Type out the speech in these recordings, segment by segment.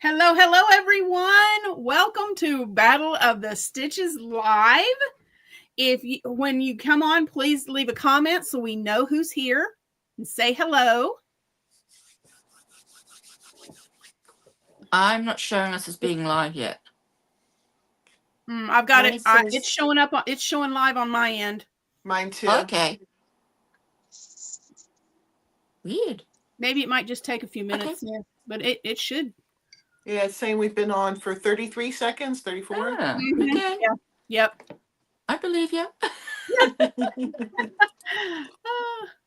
Hello, hello, everyone. Welcome to Battle of the Stitches Live. When you come on, please leave a comment so we know who's here and say hello. I'm not showing us as being live yet. I've got it. It's showing up. It's showing live on my end. Mine too. Okay. Weird. Maybe it might just take a few minutes, Okay. but it should. Yeah, it's saying we've been on for 33 seconds, 34. Okay. Yeah. Yep. I believe you.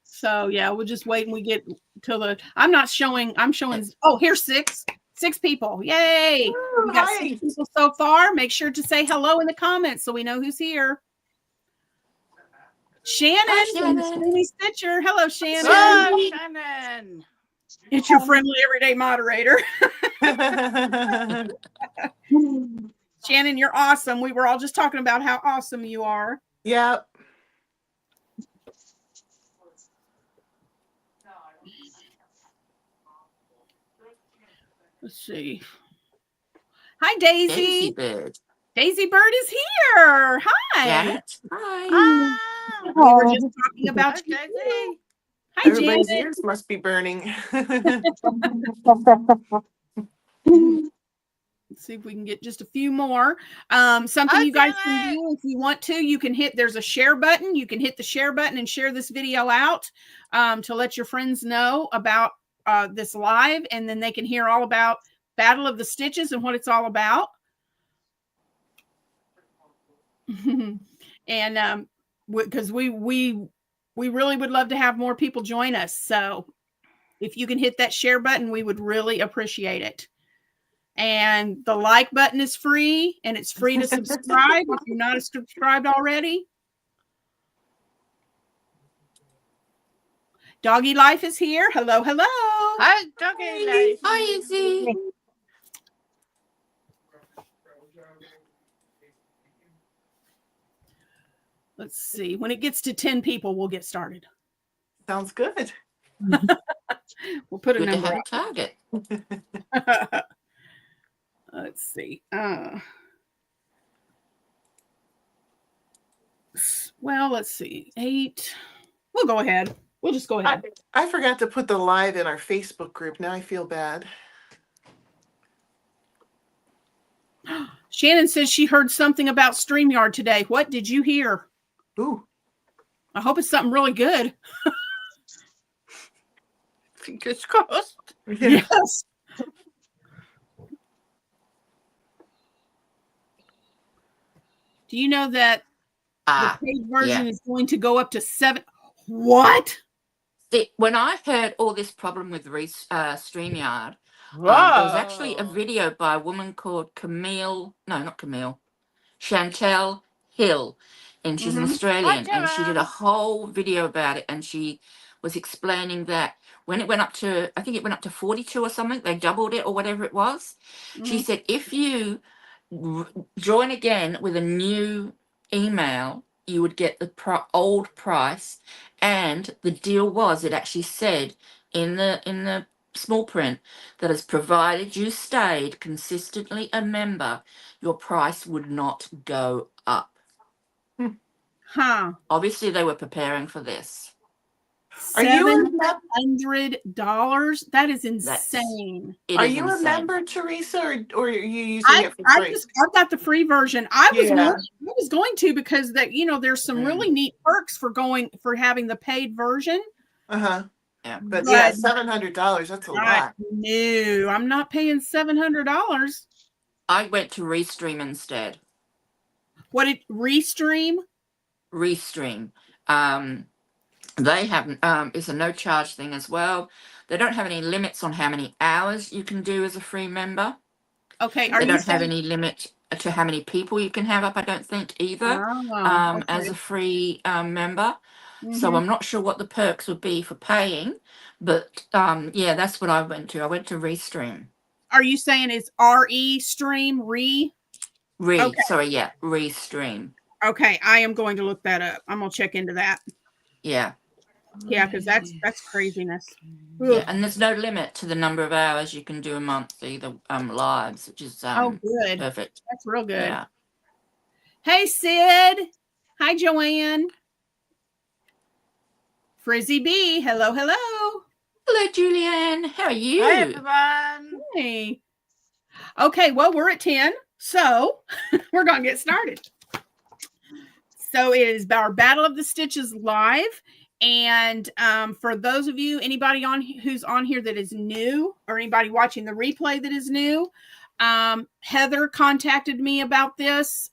So yeah, we'll just wait and we get till the. I'm showing. Oh, here's six people. Yay! Ooh, We got hi. 6 people so far. Make sure to say hello in the comments so we know who's here. Shannon from the Streamy Stitcher. Hello, Shannon. Hello, Shannon. It's your friendly everyday moderator. Shannon, you're awesome. We were all just talking about how awesome you are. Yep. Let's see. Hi, Daisy. Daisy Bird. Daisy Bird is here. Hi. Janet. Hi. We were just talking about you. Daisy. Hi, Everybody's Janet. ears must be burning. Let's see if we can get just a few more. Something you guys can do if you want to, you can hit, there's a share button. You can hit the share button and share this video out to let your friends know about this live, and then they can hear all about Battle of the Stitches and what it's all about. And because we really would love to have more people join us. So if you can hit that share button, we would really appreciate it. And the like button is free, and it's free to subscribe if you're not subscribed already. Doggy Life is here. Hello, hello. Hi, Doggy Life. Hi, Izzy. Let's see. When it gets to 10 people, we'll get started. Sounds good. We'll put a Good to number have a up. target. Let's see. Well, let's see. 8. We'll go ahead. We'll just go ahead. I forgot to put the live in our Facebook group. Now I feel bad. Shannon says she heard something about StreamYard today. What did you hear? Ooh. I hope it's something really good. Fingers crossed. Yeah. Yes. Do you know that the paid version is going to go up to 7? What? See, when I heard all this problem with StreamYard, there was actually a video by a woman called Chantel Hill, and she's an Australian, and she did a whole video about it, and she was explaining that when it went up to, I think it went up to 42 or something, they doubled it or whatever it was. She said, if you join again with a new email, you would get the old price, and the deal was, it actually said in the small print that as provided you stayed consistently a member, your price would not go up. Huh. Obviously, they were preparing for this. Are you $700? That is insane. Are you a member, Teresa, or are you using it for free? I've got the free version. I was going to, because that, there's some really neat perks for having the paid version. Yeah. But yeah, $700, that's a lot. No, I'm not paying $700. I went to Restream instead. What did Restream? Restream. They have it's a no charge thing as well. They don't have any limits on how many hours you can do as a free member. Okay. They don't have any limit to how many people you can have up, I don't think, either, as a free member. So I'm not sure what the perks would be for paying, but yeah, that's what I went to. I went to Restream. Are you saying it's Restream? Sorry, yeah, Restream. Okay, I am going to look that up. I'm going to check into that. Yeah. Yeah, because that's craziness. Yeah, and there's no limit to the number of hours you can do a month either lives, which is Oh, good. perfect. That's real good. Yeah. Hey, Sid. Hi, Joanne. Frizzy B. Hello, hello. Hello, Julianne. How are you? Hi, everyone. Hey. Okay, well, we're at 10, so we're going to get started. So it is our Battle of the Stitches live. And for those of you, anybody who's on here that is new, or anybody watching the replay that is new, Heather contacted me about this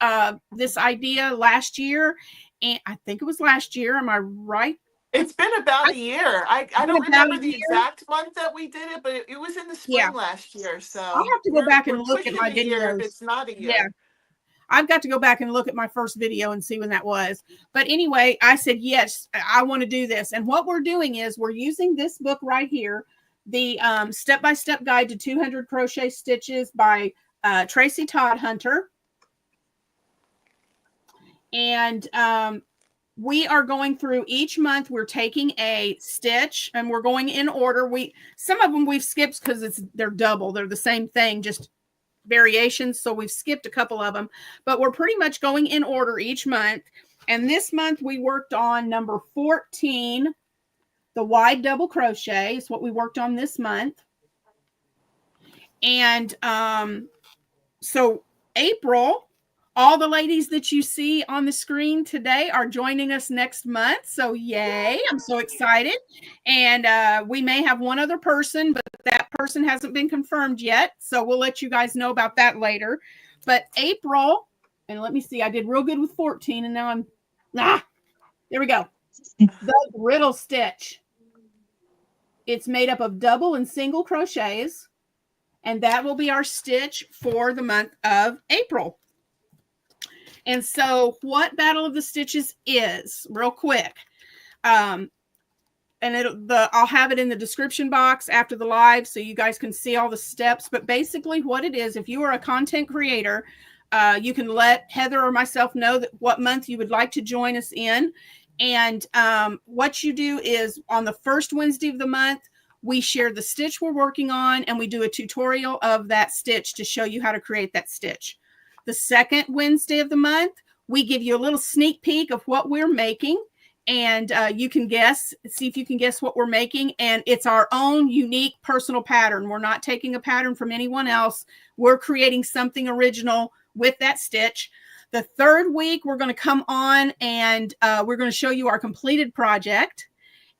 idea last year. And I think it was last year. Am I right? It's been about a year. I don't remember the exact month that we did it, but it was in the spring last year. So I'll have to go back and look at my videos. If it's not a year. Yeah. I've got to go back and look at my first video and see when that was. But anyway, I said, yes, I want to do this. And what we're doing is we're using this book right here, the Step-by-Step Guide to 200 Crochet Stitches by Tracy Todd Hunter. And we are going through each month. We're taking a stitch and we're going in order. Some of them we've skipped because they're double. They're the same thing, just variations. So we've skipped a couple of them, but we're pretty much going in order each month. And this month we worked on number 14, the wide double crochet is what we worked on this month. And so April, all the ladies that you see on the screen today are joining us next month. So yay, I'm so excited. And we may have one other person, but that person hasn't been confirmed yet. So we'll let you guys know about that later. But April, and let me see, I did real good with 14 and now I'm, there we go. The griddle stitch. It's made up of double and single crochets. And that will be our stitch for the month of April. And so what Battle of the Stitches is, real quick, and I'll have it in the description box after the live so you guys can see all the steps. But basically what it is, if you are a content creator, you can let Heather or myself know what month you would like to join us in. And what you do is on the first Wednesday of the month, we share the stitch we're working on and we do a tutorial of that stitch to show you how to create that stitch. The second Wednesday of the month, we give you a little sneak peek of what we're making. And you can see if you can guess what we're making. And it's our own unique personal pattern. We're not taking a pattern from anyone else. We're creating something original with that stitch. The third week, we're going to come on and we're going to show you our completed project.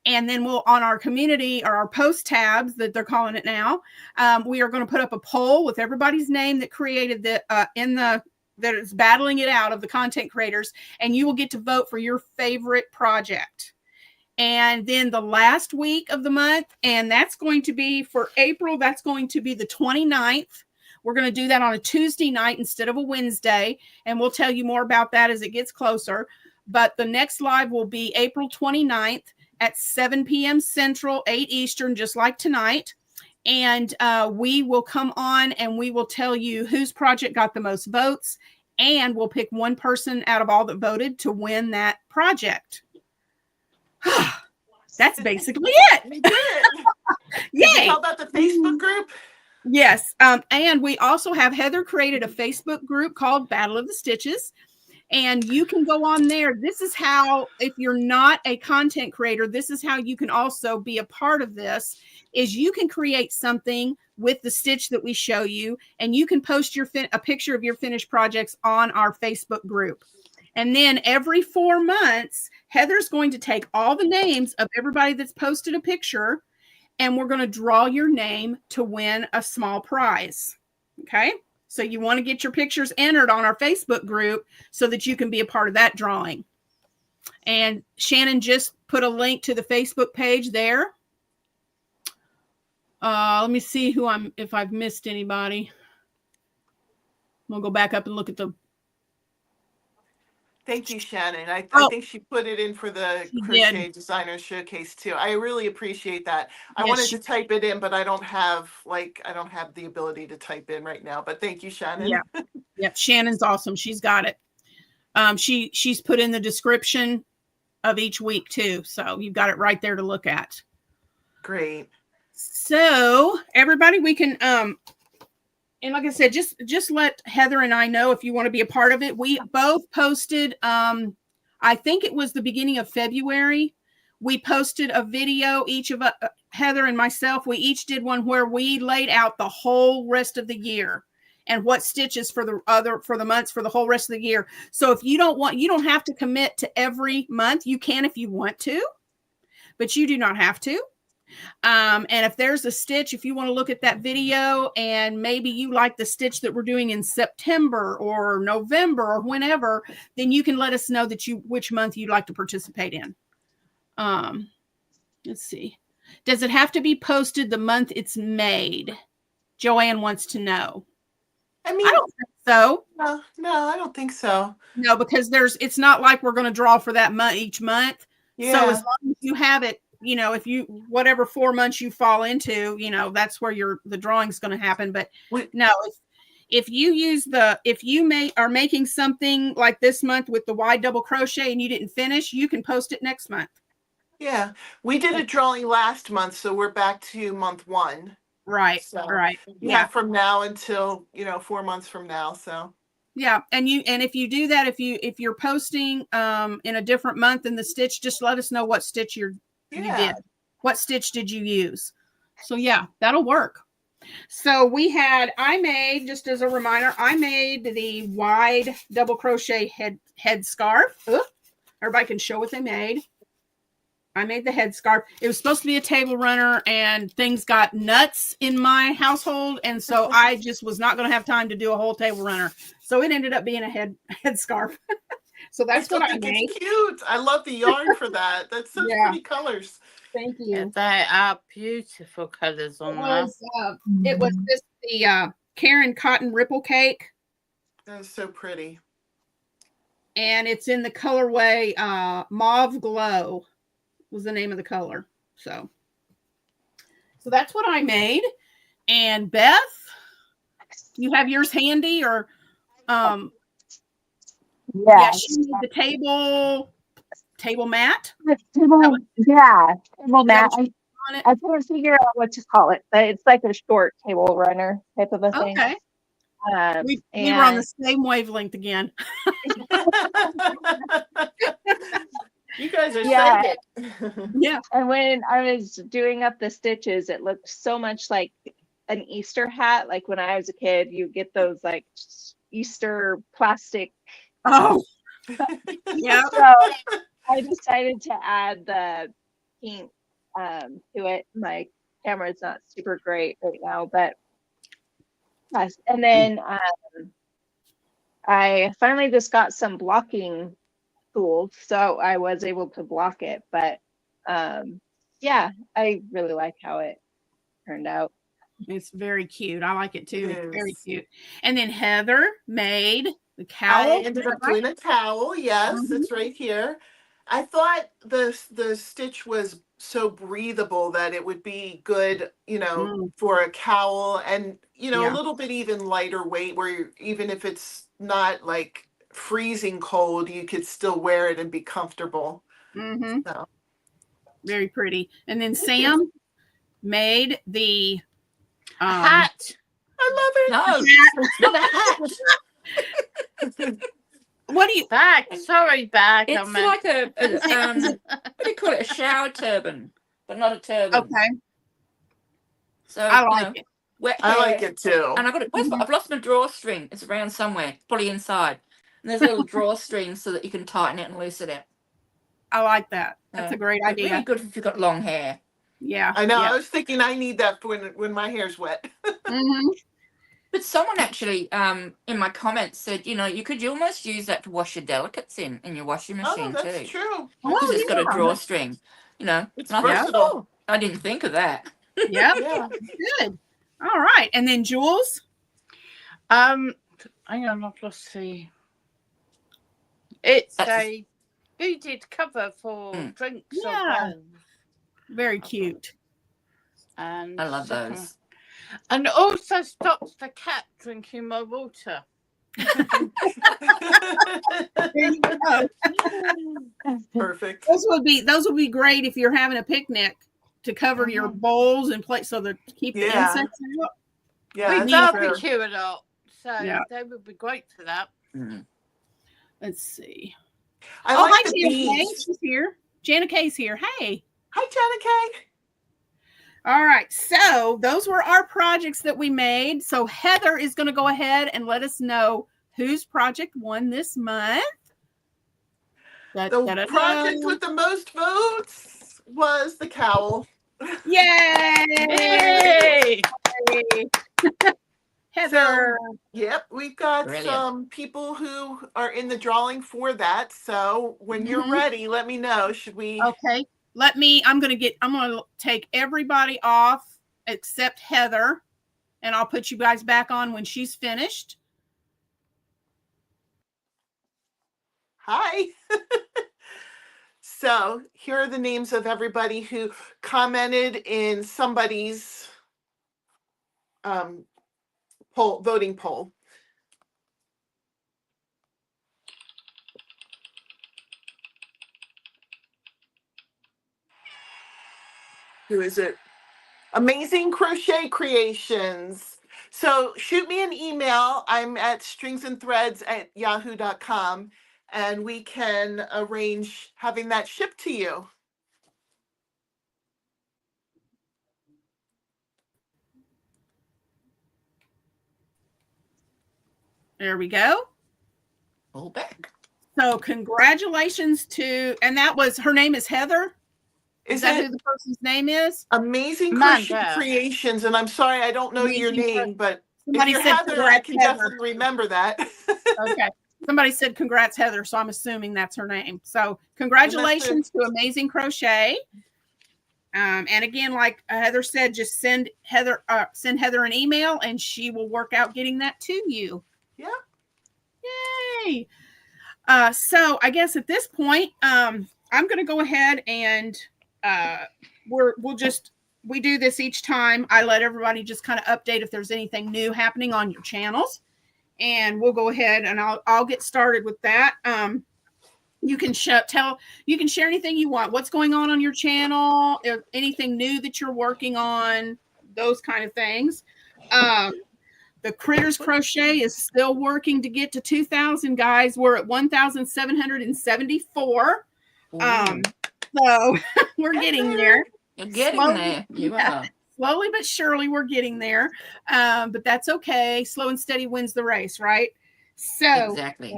And then we'll, on our community or our post tabs that they're calling it now, we are going to put up a poll with everybody's name that created that is battling it out of the content creators, and you will get to vote for your favorite project. And then the last week of the month, and that's going to be for April, that's going to be the 29th. We're going to do that on a Tuesday night instead of a Wednesday, and we'll tell you more about that as it gets closer. But the next live will be April 29th. At 7 p.m. Central, 8 Eastern, just like tonight. And we will come on and we will tell you whose project got the most votes. And we'll pick one person out of all that voted to win that project. That's basically it. We did it. Yay. How about the Facebook group? Yes. And we also have Heather created a Facebook group called Battle of the Stitches. And you can go on there. This is how, if you're not a content creator, this is how you can also be a part of this, is you can create something with the stitch that we show you, and you can post a picture of your finished projects on our Facebook group. And then every 4 months, Heather's going to take all the names of everybody that's posted a picture, and we're going to draw your name to win a small prize. Okay? So you want to get your pictures entered on our Facebook group so that you can be a part of that drawing. And Shannon just put a link to the Facebook page there. Let me see if I've missed anybody. We'll go back up and look at the. Thank you, Shannon. I think she put it in for the Crochet Designers Showcase too. I really appreciate that. I wanted to type it in, but I don't have the ability to type in right now. But thank you, Shannon. Yeah, yeah. Shannon's awesome. She's got it. She's put in the description of each week too. So you've got it right there to look at. Great. So everybody, we can, and like I said, just let Heather and I know if you want to be a part of it. We both posted, I think it was the beginning of February. We posted a video, each of Heather and myself, we each did one where we laid out the whole rest of the year and what stitches for the months for the whole rest of the year. So if you don't have to commit to every month. You can if you want to, but you do not have to. And if there's a stitch, if you want to look at that video and maybe you like the stitch that we're doing in September or November or whenever, then you can let us know which month you'd like to participate in. Let's see. Does it have to be posted the month it's made? Joanne wants to know. I mean, I don't think so. No, I don't think so. No, because it's not like we're going to draw for that month each month. Yeah. So as long as you have it, if you, whatever 4 months you fall into, that's where the drawing's going to happen. But no, if you are making something like this month with the wide double crochet and you didn't finish, you can post it next month. Yeah, we did a drawing last month, so we're back to month 1. Right. So, right. Yeah, from now until 4 months from now. So yeah, and if you do that, if you're posting in a different month in the stitch, just let us know what stitch you did. What stitch did you use? So yeah, that'll work. So I made, just as a reminder, I made the wide double crochet head scarf. Everybody can show what they made. I made the head scarf. It was supposed to be a table runner and things got nuts in my household. And so I just was not going to have time to do a whole table runner. So it ended up being a head scarf. So that's what I made. It's cute. I love the yarn for that. That's such pretty colors. Thank you. Yeah, they are beautiful colors on that. It was just the Karen Cotton Ripple Cake. That is so pretty. And it's in the colorway Mauve Glow was the name of the color. So that's what I made. And Beth, you have yours handy or yeah, she made the table mat. Table mat. I couldn't figure out what to call it, but it's like a short table runner type of a thing. Okay. We were on the same wavelength again. You guys are psychic. Yeah. And when I was doing up the stitches, it looked so much like an Easter hat. Like when I was a kid, you get those like Easter plastic. Oh, yeah. So I decided to add the pink to it. My camera's not super great right now, but yes. And then I finally just got some blocking tools, so I was able to block it. But yeah, I really like how it turned out. It's very cute. I like it too. It's very cute. And then Heather made the cowl. I ended up doing a cowl. Yes, it's right here. I thought the stitch was so breathable that it would be good, for a cowl, and a little bit even lighter weight, where even if it's not like freezing cold, you could still wear it and be comfortable. So. Very pretty. And then Sam made the hat. I love it. No, it's not a hat. What do you back? Sorry, back. It's like a what do you call it? A shower turban, but not a turban. Okay. So I like it. I like it too. And I got it. I've lost my drawstring. It's around somewhere, probably inside. And there's a little drawstring so that you can tighten it and loosen it. I like that. That's a great idea. Really good if you've got long hair. Yeah. I know. Yeah. I was thinking I need that when my hair's wet. But someone actually in my comments said, you could almost use that to wash your delicates in your washing machine that's too. true. Because it's got a drawstring. It's versatile. I didn't think of that. Yeah. Good. All right. And then Jules? Hang on, I've lost the. It's a beaded cover for drinks or bowls. Very cute. And I love those. And also stops the cat drinking my water. There you go. Perfect. Those would be great if you're having a picnic to cover your bowls and plate so that keep the insects out. Yeah, we barbecue a lot, so they would be great for that. Let's see. Hi, Jana Kay. She's here. Jana Kay's here. Hey. Hi, Jana Kay. All right. So those were our projects that we made. So Heather is going to go ahead and let us know whose project won this month. The project with the most votes was the cowl. Yay! Heather. So, yep, we've got some people who are in the drawing for that. So when you're ready, let me know. Should we? Okay. I'm going to take everybody off except Heather, and I'll put you guys back on when she's finished. Hi. So here are the names of everybody who commented in somebody's voting poll. Who is it? Amazing Crochet Creations. So shoot me an email. I'm at stringsandthreads@yahoo.com, and we can arrange having that shipped to you. There we go. All back. So congratulations to, and that was, her name is Heather. Is that who the person's name is? Amazing Crochet Creations. And I'm sorry, I don't know your name, but somebody if you're Heather, I can definitely remember that. Okay. Somebody said congrats, Heather. So I'm assuming that's her name. So congratulations to Amazing Crochet. And again, like Heather said, just send Heather an email and she will work out getting that to you. Yeah. Yay. So I guess at this point, I'm going to go ahead and we do this each time. I let everybody just kind of update if there's anything new happening on your channels, and we'll go ahead and I'll get started with that. You can share anything you want. What's going on your channel? Anything new that you're working on? Those kind of things. The Critters Crochet is still working to get to 2,000, guys. We're at 1,774. So we're getting there. You're getting there. You are. Slowly but surely we're getting there. But that's okay. Slow and steady wins the race, right? So exactly.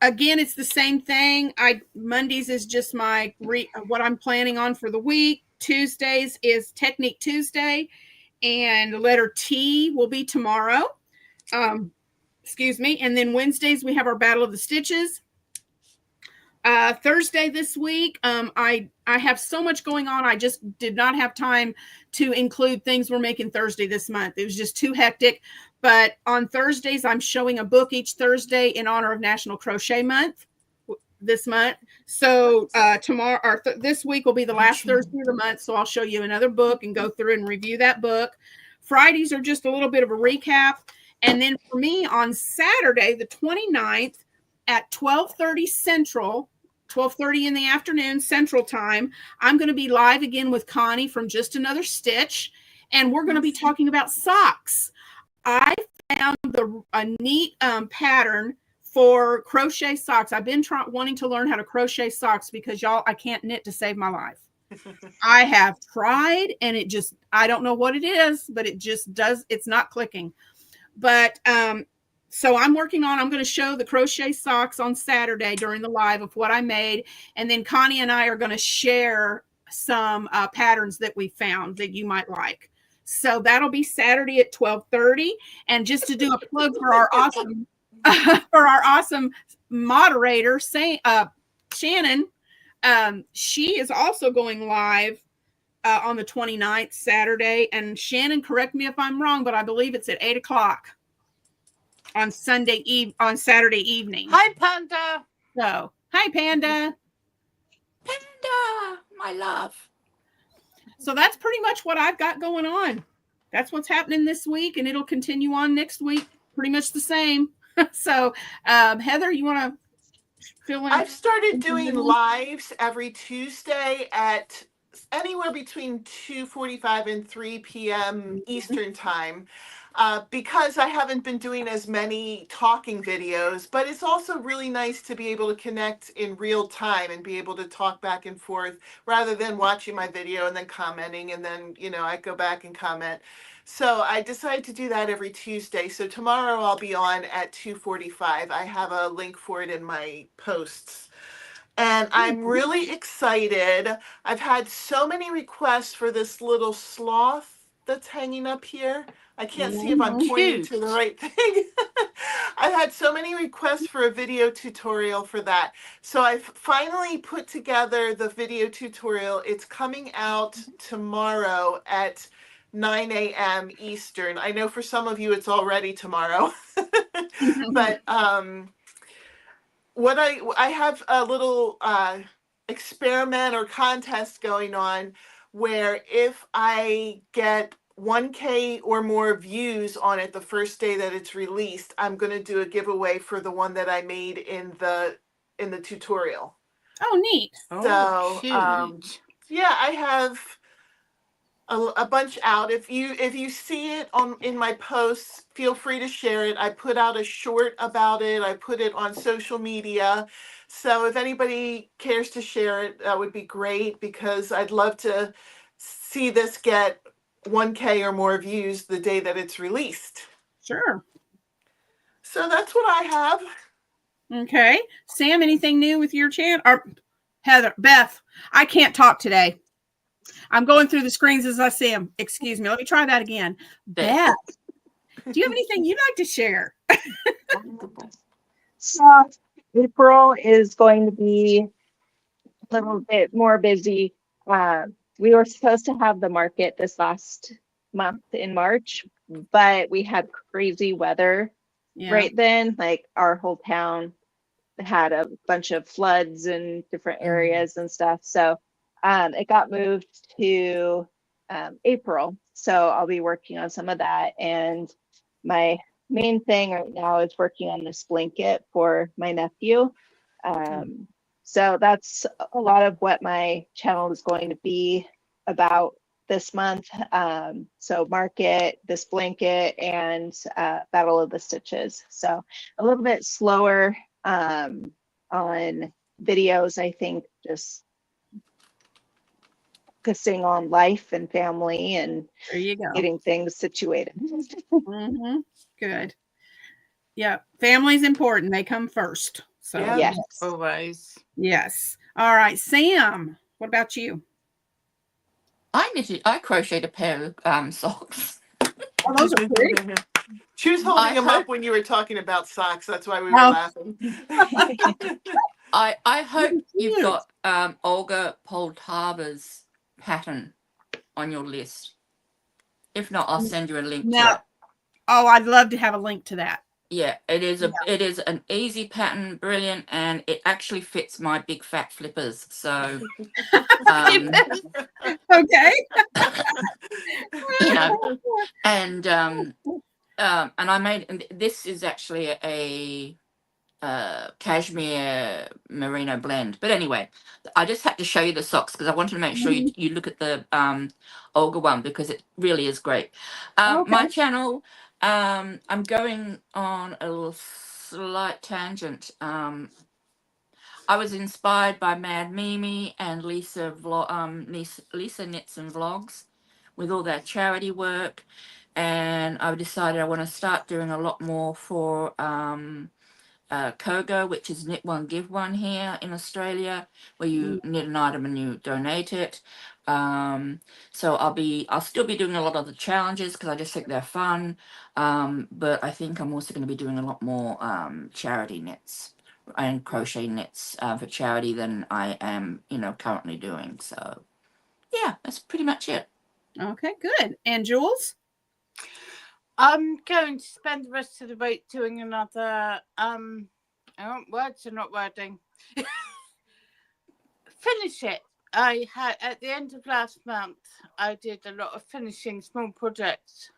Again, it's the same thing. Mondays is just what I'm planning on for the week. Tuesdays is Technique Tuesday, and letter T will be tomorrow. Excuse me. And then Wednesdays we have our Battle of the Stitches. Thursday this week, I have so much going on. I just did not have time to include things we're making Thursday this month. It was just too hectic. But on Thursdays, I'm showing a book each Thursday in honor of National Crochet Month this month. So tomorrow or this week will be the last Thursday of the month. So I'll show you another book and go through and review that book. Fridays are just a little bit of a recap. And then for me on Saturday, the 29th at 12:30 Central, 12:30 in the afternoon Central Time, I'm going to be live again with Connie from Just Another Stitch. And we're going to be talking about socks. I found a neat pattern for crochet socks. I've been wanting to learn how to crochet socks because y'all, I can't knit to save my life. I have tried and I don't know what it is, but it's not clicking. But so I'm going to show the crochet socks on Saturday during the live of what I made. And then Connie and I are going to share some patterns that we found that you might like. So that'll be Saturday at 12:30. And just to do a plug for our awesome moderator, Shannon, she is also going live on the 29th Saturday. And Shannon, correct me if I'm wrong, but I believe it's at 8:00 on Saturday evening. Hi, Panda. So hi, Panda. Panda, my love. So that's pretty much what I've got going on. That's what's happening this week, and it'll continue on next week. Pretty much the same. So, Heather, you want to fill in? I've started doing lives every Tuesday at anywhere between 2:45 and 3 p.m. Eastern time. Because I haven't been doing as many talking videos, but it's also really nice to be able to connect in real time and be able to talk back and forth rather than watching my video and then commenting and then, I go back and comment. So I decided to do that every Tuesday. So tomorrow I'll be on at 2:45. I have a link for it in my posts. And I'm really excited. I've had so many requests for this little sloth that's hanging up here. I can't see if I'm pointing to the right thing. I've had so many requests for a video tutorial for that. So I've finally put together the video tutorial. It's coming out tomorrow at 9 a.m. Eastern. I know for some of you it's already tomorrow. But what I have a little experiment or contest going on where if I get 1K or more views on it the first day that it's released, I'm going to do a giveaway for the one that I made in the tutorial. Oh, neat. So yeah, I have a bunch out. If you see it in my posts, feel free to share it. I put out a short about it. I put it on social media. So if anybody cares to share it, that would be great because I'd love to see this get 1K or more views the day that it's released. Sure. So that's what I have. Okay. Sam, anything new with your channel? Or Heather, Beth, I can't talk today. I'm going through the screens as I see them. Excuse me. Let me try that again. Beth, do you have anything you'd like to share? So April is going to be a little bit more busy. We were supposed to have the market this last month in March, but we had crazy weather right then. Like our whole town had a bunch of floods in different areas and stuff. So it got moved to April. So I'll be working on some of that. And my main thing right now is working on this blanket for my nephew. So that's a lot of what my channel is going to be about this month. So market, this blanket, and Battle of the Stitches. So a little bit slower on videos, I think, just focusing on life and family and there you go. Getting things situated. Good. Yeah, family's important. They come first. So yes, always. Yes. All right, Sam. What about you? I crocheted a pair of socks. Oh, those are pretty. She was holding them up when you were talking about socks. That's why we were laughing. I hope you've got Olga Poltava's pattern on your list. If not, I'll send you a link to it. Oh, I'd love to have a link to that. Yeah, it is an easy pattern, brilliant, and it actually fits my big fat flippers. So, okay. And I made, and this is actually a cashmere merino blend. But anyway, I just had to show you the socks because I wanted to make sure you look at the Olga one because it really is great. My channel, I'm going on a little slight tangent. I was inspired by Mad Mimi and Lisa Knits and Vlogs with all their charity work, and I decided I want to start doing a lot more for Kogo, which is Knit One Give One here in Australia, where you knit an item and you donate it. So I'll still be doing a lot of the challenges because I just think they're fun. But I think I'm also going to be doing a lot more charity knits and crochet knits for charity than I am, currently doing. So yeah, that's pretty much it. Okay, good. And Jules? I'm going to spend the rest of the week doing another words are not wording. Finish it. I had at the end of last month I did a lot of finishing small projects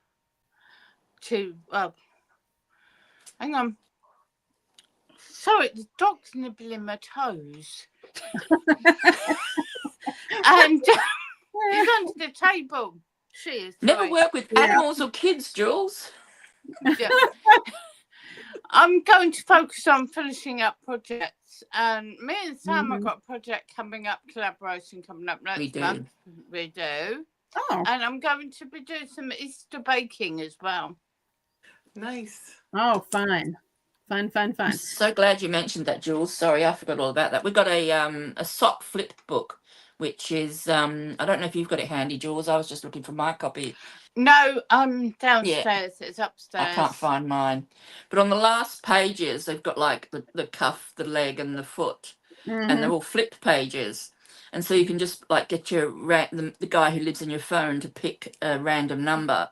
to hang on. Sorry, the dog's nibbling my toes. And he's under the table. She is. Never Sorry. work with animals or kids, Jules. Yeah. I'm going to focus on finishing up projects. And me and Sam have got a project coming up, collaboration coming up next month. We do. Oh. And I'm going to be doing some Easter baking as well. Nice. Oh, fun. Fun. I'm so glad you mentioned that, Jules. Sorry, I forgot all about that. We've got a sock flip book, which is I don't know if you've got it handy, Jules. I was just looking for my copy. No, I'm downstairs. Yeah. It's upstairs. I can't find mine. But on the last pages, they've got like the cuff, the leg, and the foot, and they're all flipped pages. And so you can just like get your the guy who lives in your phone to pick a random number,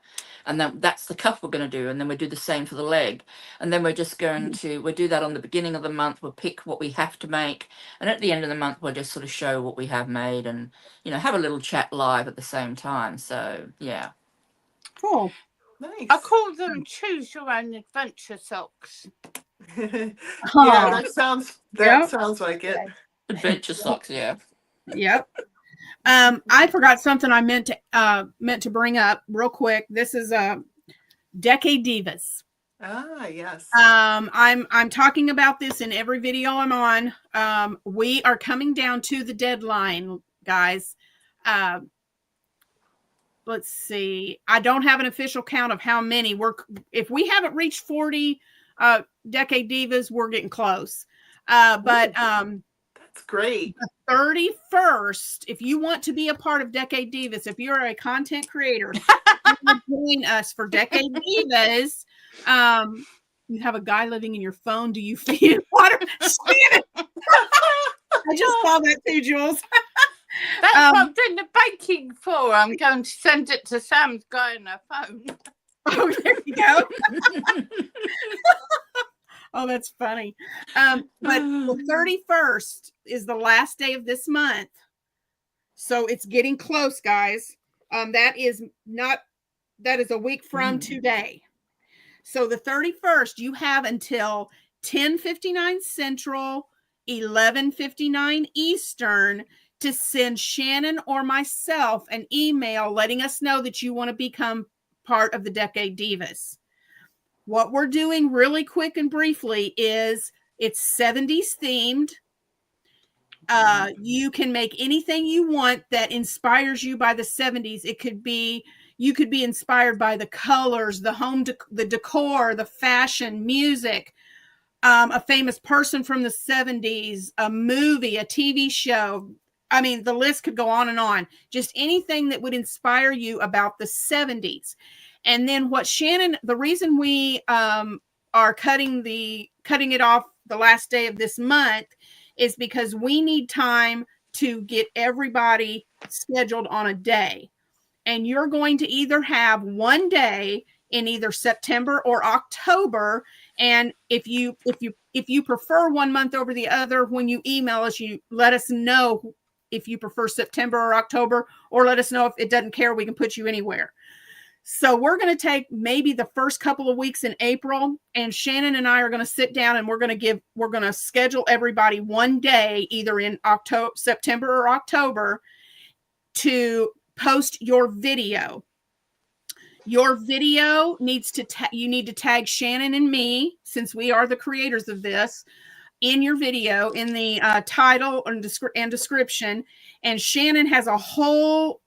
and then that's the cuff we're going to do. And then we do the same for the leg, and then we're just going to we'll do that on the beginning of the month. We'll pick what we have to make, and at the end of the month we'll just sort of show what we have made, and have a little chat live at the same time. So yeah. Cool. Nice. I call them choose your own adventure socks. Yeah, that sounds like it. Adventure socks, yeah. Yep. I forgot something I meant to bring up real quick. This is Decade Divas. Ah, yes. I'm talking about this in every video I'm on. We are coming down to the deadline, guys. Let's see. I don't have an official count of how many. If we haven't reached 40 Decade Divas, we're getting close. But that's great. The 31st, if you want to be a part of Decade Divas, if you're a content creator, join us for Decade Divas. You have a guy living in your phone. Do you feed water? I just saw that too, Jules. That's what I'm doing the baking for. I'm going to send it to Sam's guy on her phone. Oh, there you go. Oh, that's funny. But the 31st is the last day of this month. So it's getting close, guys. That is a week from today. So the 31st, you have until 10:59 Central, 11:59 Eastern to send Shannon or myself an email letting us know that you want to become part of the Decade Divas. What we're doing really quick and briefly is it's 70s themed. You can make anything you want that inspires you by the 70s. You could be inspired by the colors, the decor, the fashion, music, a famous person from the 70s, a movie, a TV show. I mean, the list could go on and on. Just anything that would inspire you about the 70s. And then the reason we are cutting it off the last day of this month is because we need time to get everybody scheduled on a day. And you're going to either have one day in either September or October. And if you prefer one month over the other, when you email us, you let us know if you prefer September or October, or let us know if it doesn't care, we can put you anywhere. So we're going to take maybe the first couple of weeks in April, and Shannon and I are going to sit down and we're going to schedule everybody one day, either in September or October, to post your video. Your video needs to you need to tag Shannon and me, since we are the creators of this, in your video, in the title and description. And Shannon has a whole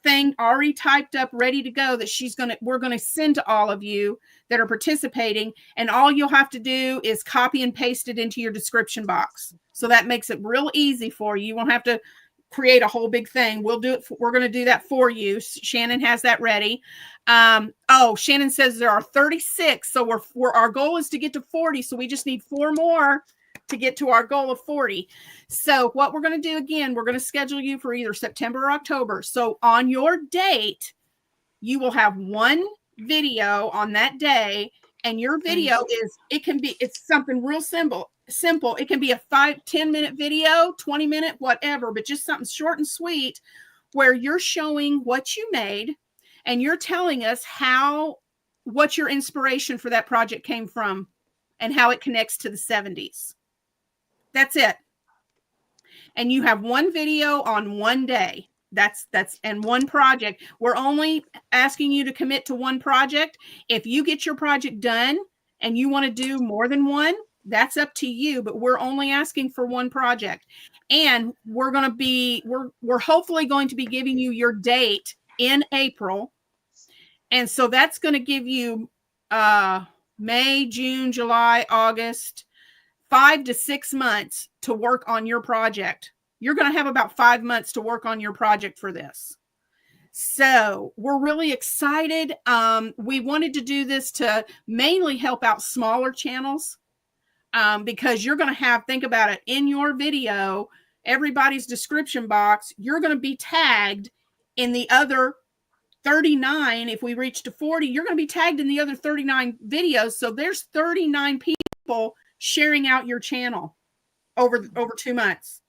thing already typed up, ready to go, that we're going to send to all of you that are participating. And all you'll have to do is copy and paste it into your description box. So that makes it real easy for you. You won't have to create a whole big thing. We'll do it. We're going to do that for you. Shannon has that ready. Shannon says there are 36. So our goal is to get to 40. So we just need 4 more to get to our goal of 40. So what we're going to do, again, we're going to schedule you for either September or October. So on your date, you will have one video on that day. And your video it's something real simple. It can be a 5-10 minute video, 20 minute, whatever, but just something short and sweet where you're showing what you made and you're telling us what your inspiration for that project came from and how it connects to the 70s. That's it. And you have one video on one day. That's and one project. We're only asking you to commit to one project. If you get your project done and you want to do more than one, that's up to you, but we're only asking for one project. And we're hopefully going to be giving you your date in April. And so that's going to give you May, June, July, August, 5 to 6 months to work on your project. You're going to have about 5 months to work on your project for this. So we're really excited. We wanted to do this to mainly help out smaller channels, because you're going to think about it, in your video, everybody's description box, you're going to be tagged in the other 39. If we reach to 40, you're going to be tagged in the other 39 videos. So there's 39 people sharing out your channel over 2 months,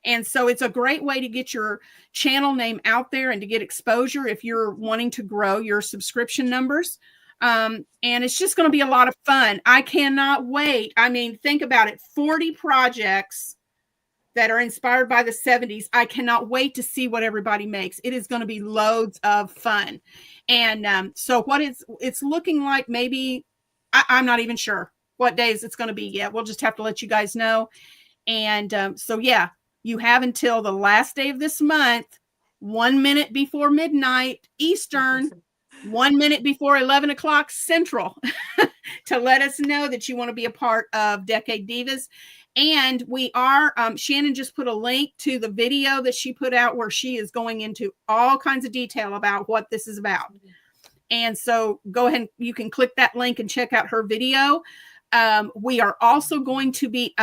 and so it's a great way to get your channel name out there and to get exposure if you're wanting to grow your subscription numbers. And it's just going to be a lot of fun. I cannot wait. I mean, think about it, 40 projects that are inspired by the 70s. I cannot wait to see what everybody makes. It is going to be loads of fun. And so what it's looking like, maybe, I'm not even sure what days it's going to be yet. We'll just have to let you guys know. And so, yeah, you have until the last day of this month, 1 minute before midnight Eastern, 1 minute before 11 o'clock Central, to let us know that you want to be a part of Decade Divas. And we are, Shannon just put a link to the video that she put out where she is going into all kinds of detail about what this is about. And so go ahead, you can click that link and check out her video. We are also going to be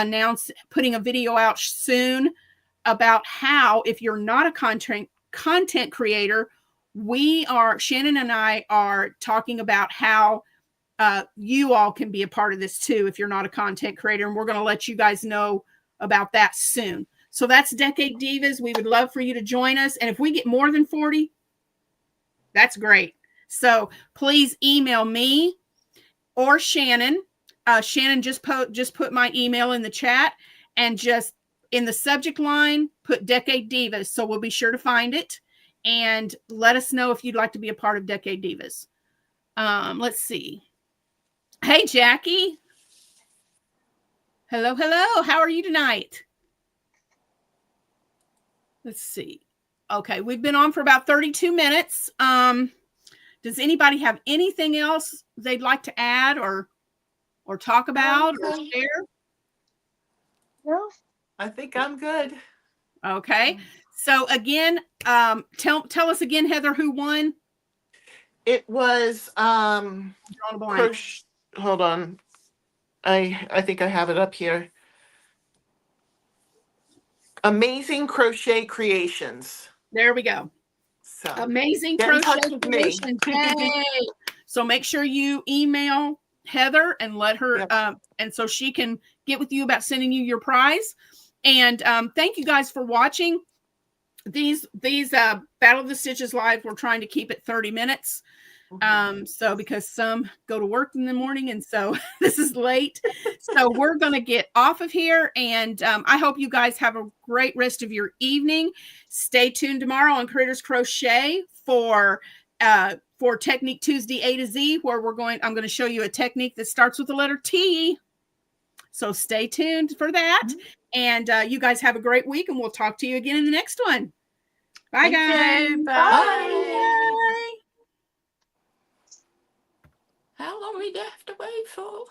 putting a video out soon about how, if you're not a content creator, Shannon and I are talking about how you all can be a part of this too if you're not a content creator, and we're going to let you guys know about that soon. So that's Decade Divas. We would love for you to join us, and if we get more than 40, that's great. So please email me or Shannon. Shannon just put my email in the chat, and just in the subject line put Decade Divas, so we'll be sure to find it, and let us know if you'd like to be a part of Decade Divas. Let's see. Hey, Jackie. Hello. How are you tonight? Let's see. Okay, we've been on for about 32 minutes. Does anybody have anything else they'd like to add or talk about or share? No, I think I'm good. Okay. So again, tell us again, Heather, who won? It was hold on. I think I have it up here. Amazing Crochet Creations. There we go. So Amazing get in touch Crochet with me. Creations. Yay. So make sure you email Heather and let her, and so she can get with you about sending you your prize. And thank you guys for watching these Battle of the Stitches live. We're trying to keep it 30 minutes. So because some go to work in the morning, and so this is late, so we're going to get off of here, and I hope you guys have a great rest of your evening. Stay tuned tomorrow on Critters Crochet for Technique Tuesday A to Z, where I'm going to show you a technique that starts with the letter T. So stay tuned for that. And you guys have a great week, and we'll talk to you again in the next one. Bye, guys. Bye. Bye. How long are we have to wait for?